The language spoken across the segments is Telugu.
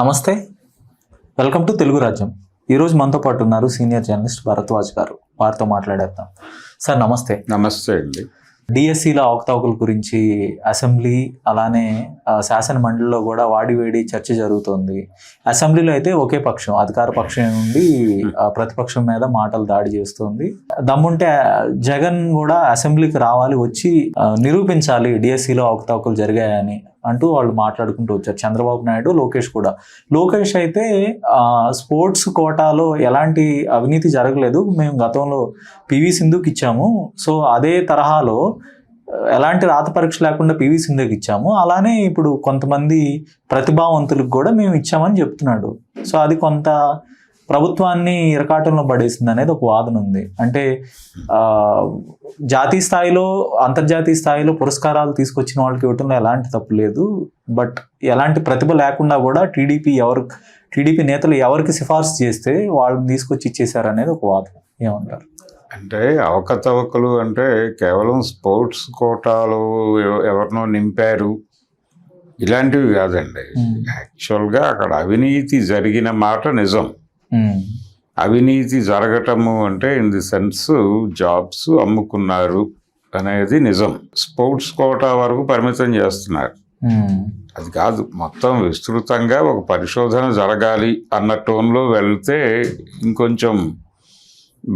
నమస్తే, వెల్కమ్ టు తెలుగు రాజ్యం. ఈరోజు మనతో పాటు ఉన్నారు సీనియర్ జర్నలిస్ట్ భరద్వాజ్ గారు. వారితో మాట్లాడేద్దాం. సార్ నమస్తే. నమస్తే అండి. డిఎస్సిలో అవకతవకల గురించి అసెంబ్లీ అలానే శాసన మండలిలో కూడా వాడివేడి చర్చ జరుగుతోంది. అసెంబ్లీలో అయితే ఒకే పక్షం, అధికార పక్షం నుండి ప్రతిపక్షం మీద మాటలు దాడి చేస్తుంది. దమ్ముంటే జగన్ కూడా అసెంబ్లీకి రావాలి, వచ్చి నిరూపించాలి డిఎస్సిలో అవకతవకలు జరిగాయని అంటూ వాళ్ళు మాట్లాడుకుంటూ వచ్చారు. చంద్రబాబు నాయుడు, లోకేష్ కూడా. లోకేష్ అయితే స్పోర్ట్స్ కోటాలో ఎలాంటి అవినీతి జరగలేదు, మేము గతంలో పివి సింధుకి ఇచ్చాము, సో అదే తరహాలో ఎలాంటి రాత పరీక్ష లేకుండా పివి సింధుకి ఇచ్చాము, అలానే ఇప్పుడు కొంతమంది ప్రతిభావంతులకు కూడా మేము ఇచ్చామని చెప్తున్నాడు. సో అది కొంత ప్రభుత్వాన్ని ఇరకాటంలో పడేసింది అనేది ఒక వాదన ఉంది. అంటే జాతీయ స్థాయిలో, అంతర్జాతీయ స్థాయిలో పురస్కారాలు తీసుకొచ్చిన వాళ్ళకి ఇవ్వటంలో ఎలాంటి తప్పు లేదు, బట్ ఎలాంటి ప్రతిభ లేకుండా కూడా టీడీపీ నేతలు ఎవరికి సిఫార్సు చేస్తే వాళ్ళని తీసుకొచ్చి ఇచ్చేసారు అనేది ఒక వాదన. ఏమంటారు? అంటే అవకతవకలు అంటే కేవలం స్పోర్ట్స్ కోటాలో ఎవరినో నింపారు ఇలాంటివి కాదండి. యాక్చువల్గా అక్కడ అవినీతి జరిగిన మాట నిజం. అవినీతి జరగటము అంటే ఇన్ ది సెన్స్ జాబ్స్ అమ్ముకున్నారు అనేది నిజం. స్పోర్ట్స్ కోటా వరకు పరిమితం చేస్తున్నారు, అది కాదు. మొత్తం విస్తృతంగా ఒక పరిశోధన జరగాలి అన్న టోన్లో వెళ్తే ఇంకొంచెం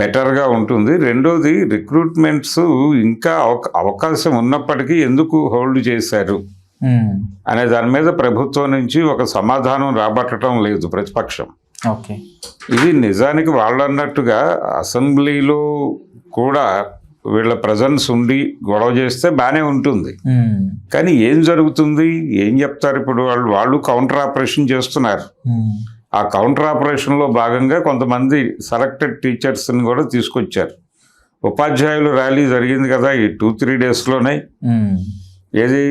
బెటర్గా ఉంటుంది. రెండోది, రిక్రూట్మెంట్స్ ఇంకా అవకాశం ఉన్నప్పటికీ ఎందుకు హోల్డ్ చేశారు అనే దాని మీద ప్రభుత్వం నుంచి ఒక సమాధానం రాబట్టడం లేదు ప్రతిపక్షం. ఇది నిజానికి వాళ్ళు అన్నట్టుగా అసెంబ్లీలో కూడా వీళ్ళ ప్రజెన్స్ ఉండి గొడవ చేస్తే బాగానే ఉంటుంది. కానీ ఏం జరుగుతుంది, ఏం చెప్తారు? ఇప్పుడు వాళ్ళు కౌంటర్ ఆపరేషన్ చేస్తున్నారు. ఆ కౌంటర్ ఆపరేషన్లో భాగంగా కొంతమంది సెలెక్టెడ్ టీచర్స్ని కూడా తీసుకొచ్చారు. ఉపాధ్యాయులు ర్యాలీ జరిగింది కదా ఈ 2-3 డేస్లోనే. ఏది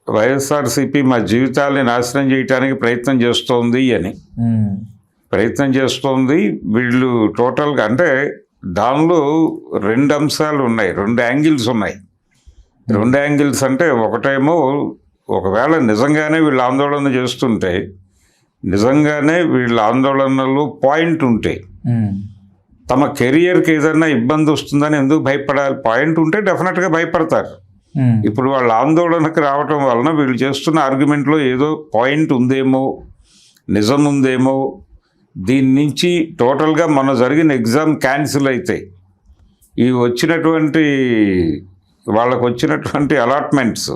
వైఎస్ఆర్సీపీ మా జీవితాలని నాశనం చేయడానికి ప్రయత్నం చేస్తోంది అని వీళ్ళు టోటల్గా. అంటే దానిలో 2 అంశాలు ఉన్నాయి, 2 యాంగిల్స్ ఉన్నాయి. 2 యాంగిల్స్ అంటే ఒకటేమో ఒకవేళ నిజంగానే వీళ్ళు ఆందోళన చేస్తుంటే, నిజంగానే వీళ్ళ ఆందోళనలో పాయింట్ ఉంటే, తమ కెరియర్కి ఏదైనా ఇబ్బంది వస్తుందని ఎందుకు భయపడాలి? పాయింట్ ఉంటే డెఫినెట్గా భయపడతారు. ఇప్పుడు వాళ్ళ ఆందోళనకు రావటం వలన వీళ్ళు చేస్తున్న ఆర్గ్యుమెంట్లో ఏదో పాయింట్ ఉందేమో, నిజం ఉందేమో, దీని నుంచి టోటల్గా మన జరిగిన ఎగ్జామ్ క్యాన్సిల్ అయితే వాళ్ళకు వచ్చినటువంటి అలాట్మెంట్స్,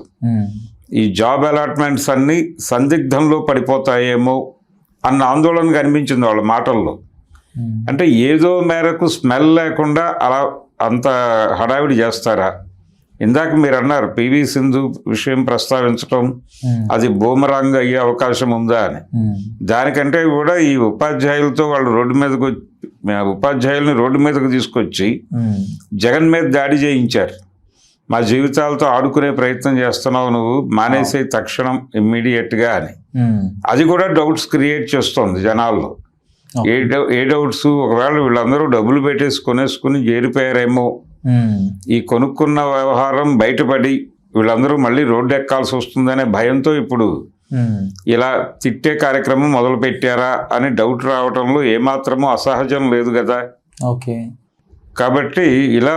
ఈ జాబ్ అలాట్మెంట్స్ అన్నీ సందిగ్ధంలో పడిపోతాయేమో అన్న ఆందోళన కనిపించింది వాళ్ళ మాటల్లో. అంటే ఏదో మేరకు స్మెల్ లేకుండా అలా అంత హడావిడి చేస్తారా? ఇందాక మీరు అన్నారు పివి సింధు విషయం ప్రస్తావించడం, అది బూమరాంగ్ అయ్యే అవకాశం ఉందా అని. దానికంటే కూడా ఈ ఉపాధ్యాయులతో వాళ్ళు ఉపాధ్యాయుల్ని రోడ్డు మీదకు తీసుకొచ్చి జగన్ మీద దాడి చేయించారు. మా జీవితాలతో ఆడుకునే ప్రయత్నం చేస్తున్నావు, నువ్వు మానేసే తక్షణం ఇమ్మీడియట్గా అని. అది కూడా డౌట్స్ క్రియేట్ చేస్తుంది జనాల్లో. ఏ డౌట్స్? ఒకవేళ వీళ్ళందరూ డబ్బులు పెట్టేసి కొనేసుకుని చేరిపోయారేమో, ఈ కొనుక్కున్న వ్యవహారం బయటపడి వీళ్ళందరూ మళ్ళీ రోడ్డు ఎక్కాల్సి వస్తుందనే భయంతో ఇప్పుడు ఇలా తిట్టే కార్యక్రమం మొదలు పెట్టారా అని డౌట్ రావడంలో ఏమాత్రమూ అసహజం లేదు కదా. కాబట్టి ఇలా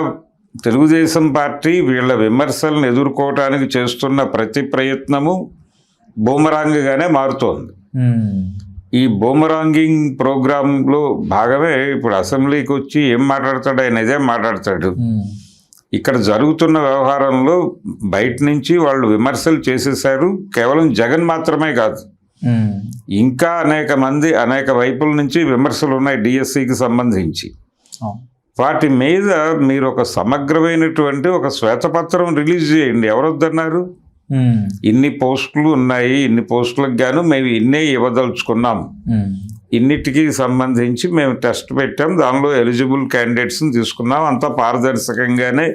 తెలుగుదేశం పార్టీ వీళ్ళ విమర్శలను ఎదుర్కోవటానికి చేస్తున్న ప్రతి ప్రయత్నము బూమరాంగ్గానే మారుతోంది. ఈ బూమరాంగింగ్ ప్రోగ్రాంలో భాగమే ఇప్పుడు అసెంబ్లీకి వచ్చి ఏం మాట్లాడతాడు? ఆయన ఇదే మాట్లాడతాడు. ఇక్కడ జరుగుతున్న వ్యవహారంలో బయట నుంచి వాళ్ళు విమర్శలు చేసేసారు. కేవలం జగన్ మాత్రమే కాదు, ఇంకా అనేక వైపుల నుంచి విమర్శలు ఉన్నాయి డిఎస్సికి సంబంధించి. వాటి మీద మీరు ఒక సమగ్రమైనటువంటి ఒక శ్వేతపత్రం రిలీజ్ చేయండి. ఎవరొద్దన్నారు? ఇన్ని పోస్టులు ఉన్నాయి, ఇన్ని పోస్టులకు గాను మేము ఇన్నే ఇవ్వదలుచుకున్నాం, ఇన్నిటికి సంబంధించి మేము టెస్ట్ పెట్టాం, దానిలో ఎలిజిబుల్ క్యాండిడేట్స్ని తీసుకున్నాం, అంతా పారదర్శకంగానే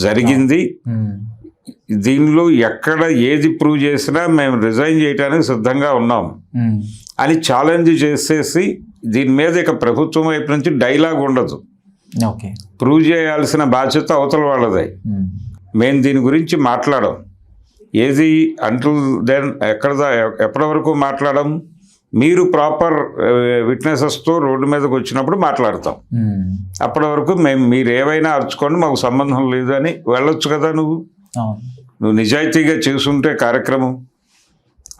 జరిగింది, దీనిలో ఎక్కడ ఏది ప్రూవ్ చేసినా మేము రిజైన్ చేయడానికి సిద్ధంగా ఉన్నాం అని ఛాలెంజ్ చేసేసి, దీని మీద ఇక ప్రభుత్వం వైపు నుంచి డైలాగ్ ఉండదు. ప్రూవ్ చేయాల్సిన బాధ్యత అవతల వాళ్ళదే. మేము దీని గురించి మాట్లాడాం. ఏది అంటూ దెన్ ఎప్పటి వరకు మాట్లాడడం? మీరు ప్రాపర్ విట్నెసెస్తో రోడ్డు మీదకి వచ్చినప్పుడు మాట్లాడతాం. అప్పటి వరకు మీరు ఏవైనా అరుచుకోండి, మాకు సంబంధం లేదు అని వెళ్ళొచ్చు కదా. నువ్వు నిజాయితీగా చేసుంటే కార్యక్రమం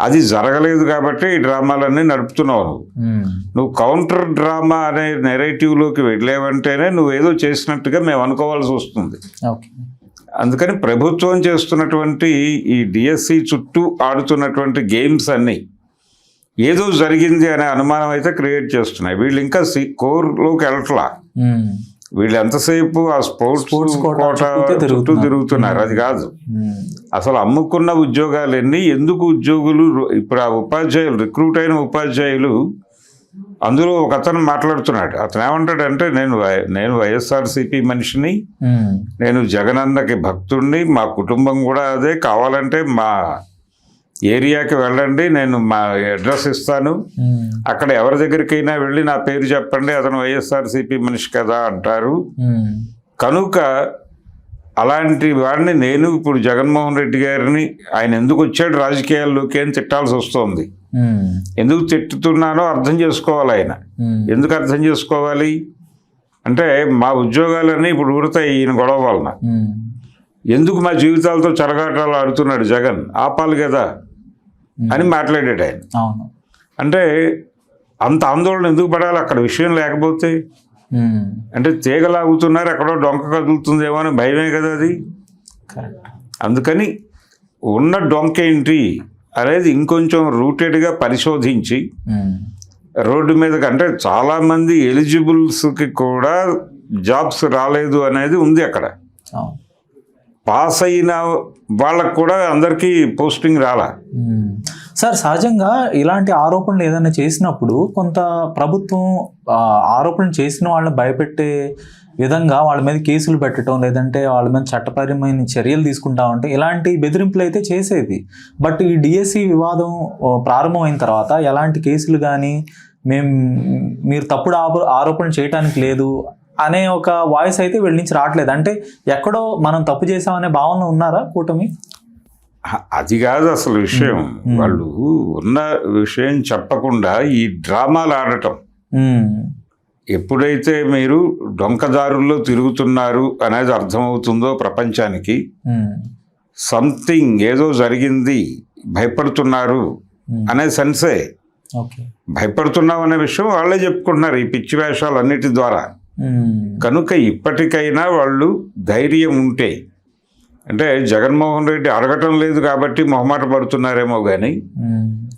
అది జరగలేదు కాబట్టి ఈ డ్రామాలన్నీ నడుపుతున్నావు. నువ్వు కౌంటర్ డ్రామా అనే నెరేటివ్లోకి వెళ్ళేవంటేనే నువ్వు ఏదో చేసినట్టుగా మేము అనుకోవాల్సి వస్తుంది. అందుకని ప్రభుత్వం చేస్తున్నటువంటి ఈ డిఎస్సి చుట్టూ ఆడుతున్నటువంటి గేమ్స్ అన్నీ ఏదో జరిగింది అనే అనుమానం అయితే క్రియేట్ చేస్తున్నాయి. వీళ్ళు ఇంకా కోర్లోకి వెళ్ళట్లా. వీళ్ళు ఎంతసేపు ఆ స్పోర్ట్స్ కోట చుట్టూ తిరుగుతున్నారు. అది కాదు అసలు అమ్ముకున్న ఉద్యోగాలు ఎన్ని, ఎందుకు ఉద్యోగులు ఇప్పుడు ఆ ఉపాధ్యాయులు రిక్రూట్ అయిన ఉపాధ్యాయులు అందులో ఒక అతను మాట్లాడుతున్నాడు. అతను ఏమంటాడంటే నేను వైఎస్ఆర్సీపీ మనిషిని, నేను జగనన్నకి భక్తుడిని, మా కుటుంబం కూడా అదే, కావాలంటే మా ఏరియాకి వెళ్ళండి, నేను మా అడ్రస్ ఇస్తాను, అక్కడ ఎవరి దగ్గరికైనా వెళ్ళి నా పేరు చెప్పండి, అతను వైఎస్ఆర్సీపీ మనిషి కదా అంటారు. కనుక అలాంటి వాడిని నేను ఇప్పుడు జగన్మోహన్ రెడ్డి గారిని ఆయన ఎందుకు వచ్చాడు రాజకీయాల్లోకి అని తిట్టాల్సి వస్తుంది. ఎందుకు తిట్టుతున్నానో అర్థం చేసుకోవాలి. ఆయన ఎందుకు అర్థం చేసుకోవాలి అంటే మా ఉద్యోగాలన్నీ ఇప్పుడు ఊరుతాయి ఈయన గొడవ వలన. ఎందుకు మా జీవితాలతో చెలగాటాలు ఆడుతున్నాడు జగన్, ఆపాలి కదా అని మాట్లాడాడు ఆయన. అంటే అంత ఆందోళన ఎందుకు పడాలి అక్కడ విషయం లేకపోతే? అంటే తీగలాగుతున్నారు, ఎక్కడో డొంక కదులుతుందేమో అని భయమే కదా అది. అందుకని ఉన్న డొంక ఏంటి అనేది ఇంకొంచెం రూటెడ్గా పరిశోధించి రోడ్డు మీదకి, అంటే చాలామంది ఎలిజిబుల్స్కి కూడా జాబ్స్ రాలేదు అనేది ఉంది అక్కడ. పాస్ అయిన వాళ్ళకు కూడా అందరికీ పోస్టింగ్ రాలా. సార్ సహజంగా ఇలాంటి ఆరోపణలు ఏదైనా చేసినప్పుడు కొంత ప్రభుత్వం ఆరోపణలు చేసిన వాళ్ళని భయపెట్టే విధంగా వాళ్ళ మీద కేసులు పెట్టడం, లేదంటే వాళ్ళ మీద చట్టపరమైన చర్యలు తీసుకుంటా ఉంటే ఇలాంటి బెదిరింపులు అయితే చేసేది. బట్ ఈ డిఎస్సి వివాదం ప్రారంభమైన తర్వాత ఎలాంటి కేసులు కానీ మీరు తప్పుడు ఆరోపణలు చేయడానికి లేదు అనే ఒక వాయిస్ అయితే వీళ్ళ నుంచి రావట్లేదు. అంటే ఎక్కడో మనం తప్పు చేసామనే భావన ఉన్నారా కూటమి? అది కాదు అసలు విషయం. వాళ్ళు ఉన్న విషయం చెప్పకుండా ఈ డ్రామాలు ఆడటం. ఎప్పుడైతే మీరు డొంకదారుల్లో తిరుగుతున్నారు అనేది అర్థమవుతుందో ప్రపంచానికి, సంథింగ్ ఏదో జరిగింది, భయపడుతున్నారు అనే సెన్సే. భయపడుతున్నాం అనే విషయం వాళ్ళే చెప్పుకుంటున్నారు ఈ పిచ్చి వేషాలన్నిటి ద్వారా. కనుక ఇప్పటికైనా వాళ్ళు ధైర్యం ఉంటే, అంటే జగన్మోహన్ రెడ్డి అడగటం లేదు కాబట్టి మొహమాట పడుతున్నారేమో కానీ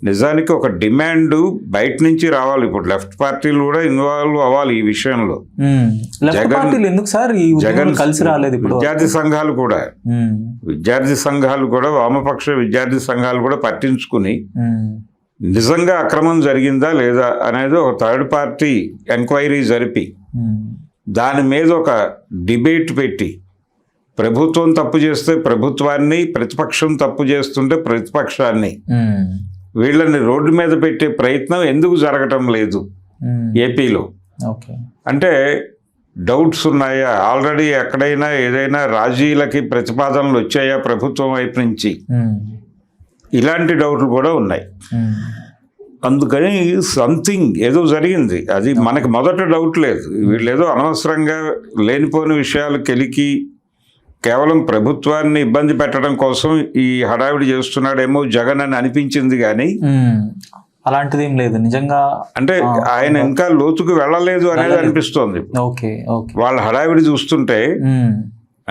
నిజానికి ఒక డిమాండ్ బయట నుంచి రావాలి. ఇప్పుడు లెఫ్ట్ పార్టీలు కూడా ఇన్వాల్వ్ అవ్వాలి ఈ విషయంలో. జగన్ కలిసి రాలేదు. విద్యార్థి సంఘాలు కూడా వామపక్ష విద్యార్థి సంఘాలు కూడా పట్టించుకుని నిజంగా అక్రమం జరిగిందా లేదా అనేది ఒక థర్డ్ పార్టీ ఎంక్వైరీ జరిపి దాని మీద ఒక డిబేట్ పెట్టి, ప్రభుత్వం తప్పు చేస్తే ప్రభుత్వాన్ని, ప్రతిపక్షం తప్పు చేస్తుంటే ప్రతిపక్షాన్ని, వీళ్ళని రోడ్డు మీద పెట్టే ప్రయత్నం ఎందుకు జరగటం లేదు ఏపీలో అంటే డౌట్స్ ఉన్నాయా? ఆల్రెడీ ఎక్కడైనా ఏదైనా రాజీలకి ప్రతిపాదనలు వచ్చాయా ప్రభుత్వం వైపు నుంచి? ఇలాంటి డౌట్లు కూడా ఉన్నాయి. అందుకని సంథింగ్ ఏదో జరిగింది. అది మనకి మొదట డౌట్ లేదు. వీళ్ళు ఏదో అనవసరంగా లేనిపోని విషయాలు కెలికి కేవలం ప్రభుత్వాన్ని ఇబ్బంది పెట్టడం కోసం ఈ హడావిడి చేస్తున్నాడేమో జగన్ అని అనిపించింది. కానీ అలాంటిది ఏం లేదు నిజంగా. అంటే ఆయన ఇంకా లోతుకు వెళ్ళలేదు అనేది అనిపిస్తోంది. వాళ్ళ హడావిడి చూస్తుంటే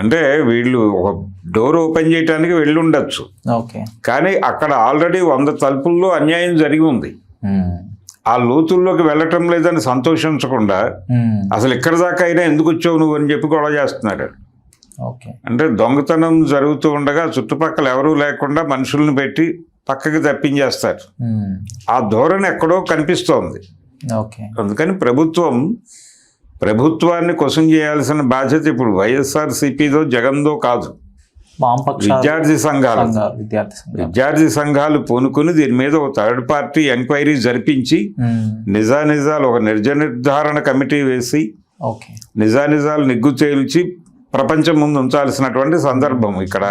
అంటే వీళ్ళు ఒక డోర్ ఓపెన్ చేయడానికి వెళ్ళి ఉండొచ్చు, కానీ అక్కడ ఆల్రెడీ 100 తలుపుల్లో అన్యాయం జరిగి ఉంది. ఆ లోతుల్లోకి వెళ్ళటం లేదని సంతోషించకుండా అసలు ఇక్కడ దాకా అయినా ఎందుకు వచ్చావు నువ్వు అని చెప్పి గొడవ చేస్తున్నాడు. అంటే దొంగతనం జరుగుతూ ఉండగా చుట్టుపక్కల ఎవరూ లేకుండా మనుషుల్ని పెట్టి పక్కకి తప్పించేస్తారు. ఆ ధోరణి ఎక్కడో కనిపిస్తోంది. అందుకని ప్రభుత్వాన్ని క్వశ్చన్ చేయాల్సిన బాధ్యత ఇప్పుడు వైఎస్ఆర్సీపీదో జగన్దో కాదు, విద్యార్థి సంఘాలు పూనుకుని దీని మీద ఒక థర్డ్ పార్టీ ఎంక్వైరీ జరిపించి నిజానిజాలు ఒక నిర్ధారణ కమిటీ వేసి నిజానిజాలు నిగ్గు తేల్చి ప్రపంచం ముందు ఉంచాల్సినటువంటి సందర్భం. ఇక్కడ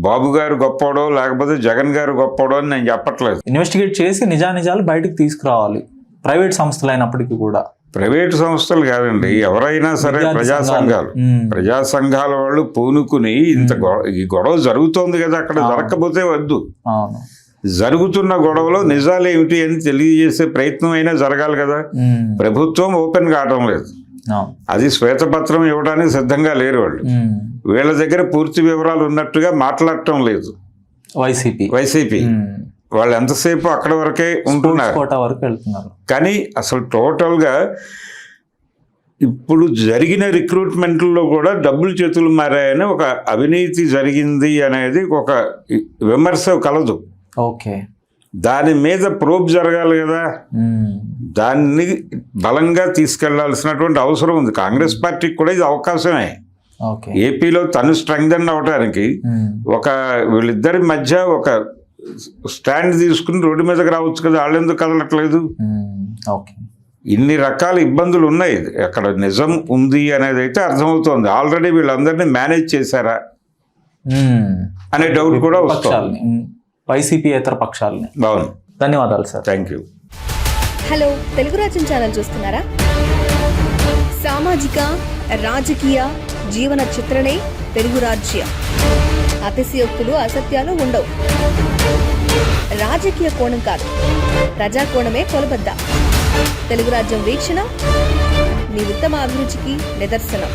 బాబు గారు గొప్పోడో లేకపోతే జగన్ గారు గొప్పోడో అని నేను చెప్పట్లేదు. ఇన్వెస్టిగేట్ చేసి నిజానిజాలు బయటకు తీసుకురావాలి, ప్రైవేట్ సంస్థలు అయినప్పటికీ కూడా. ప్రైవేటు సంస్థలు కాదండి, ఎవరైనా సరే ప్రజా సంఘాల వాళ్ళు పూనుకుని ఈ గొడవ జరుగుతోంది కదా, అక్కడ జరగకపోతే వద్దు. అవును, జరుగుతున్న గొడవలో నిజాలు ఏమిటి అని తెలియజేసే ప్రయత్నం అయినా జరగాలి కదా. ప్రభుత్వం ఓపెన్ కావటం లేదు, అది శ్వేతపత్రం ఇవ్వడానికి సిద్ధంగా లేరు వాళ్ళు. వీళ్ళ దగ్గర పూర్తి వివరాలు ఉన్నట్టుగా మాట్లాడటం లేదు వైసీపీ. వాళ్ళు ఎంతసేపు అక్కడ వరకే ఉంటున్నారు, కానీ అసలు టోటల్గా ఇప్పుడు జరిగిన రిక్రూట్మెంట్లో కూడా డబ్బులు చేతులు మారాయని, ఒక అవినీతి జరిగింది అనేది ఒక విమర్శ కలదు. ఓకే, దాని మీద ప్రోబ్ జరగాలి కదా, దాన్ని బలంగా తీసుకెళ్లాల్సినటువంటి అవసరం ఉంది. కాంగ్రెస్ పార్టీకి కూడా ఇది అవకాశమే. ఏపీలో తను స్ట్రెంగ్థెన్ అవడానికి వీళ్ళిద్దరి మధ్య ఒక స్టాండ్ తీసుకుని రోడ్డు మీదకి రావచ్చు కదా, వాళ్ళు ఎందుకు కదలట్లేదు? ఇన్ని రకాల ఇబ్బందులు ఉన్నాయి. అక్కడ నిజం ఉంది అనేది అయితే అర్థమవుతోంది. ఆల్రెడీ వీళ్ళందరినీ మేనేజ్ చేశారా అనే డౌట్ కూడా వస్తుంది, వైసీపీయేతర పక్షాలని. అవును, ధన్యవాదాలు sir. Thank you. Hello, Telugu రాజ్యం ఛానల్ చూస్తున్నారా? సామాజిక, రాజకీయ, జీవన చిత్రణే తెలుగు రాజ్యం. అతిశయోక్తులు, అసత్యాలు ఉండవు. రాజకీయ కోణం కాదు, ప్రజా కోణమే కొలబద్ద. తెలుగు రాజ్యం వీక్షణ మీ ఉత్తమ అభిరుచికి నిదర్శనం.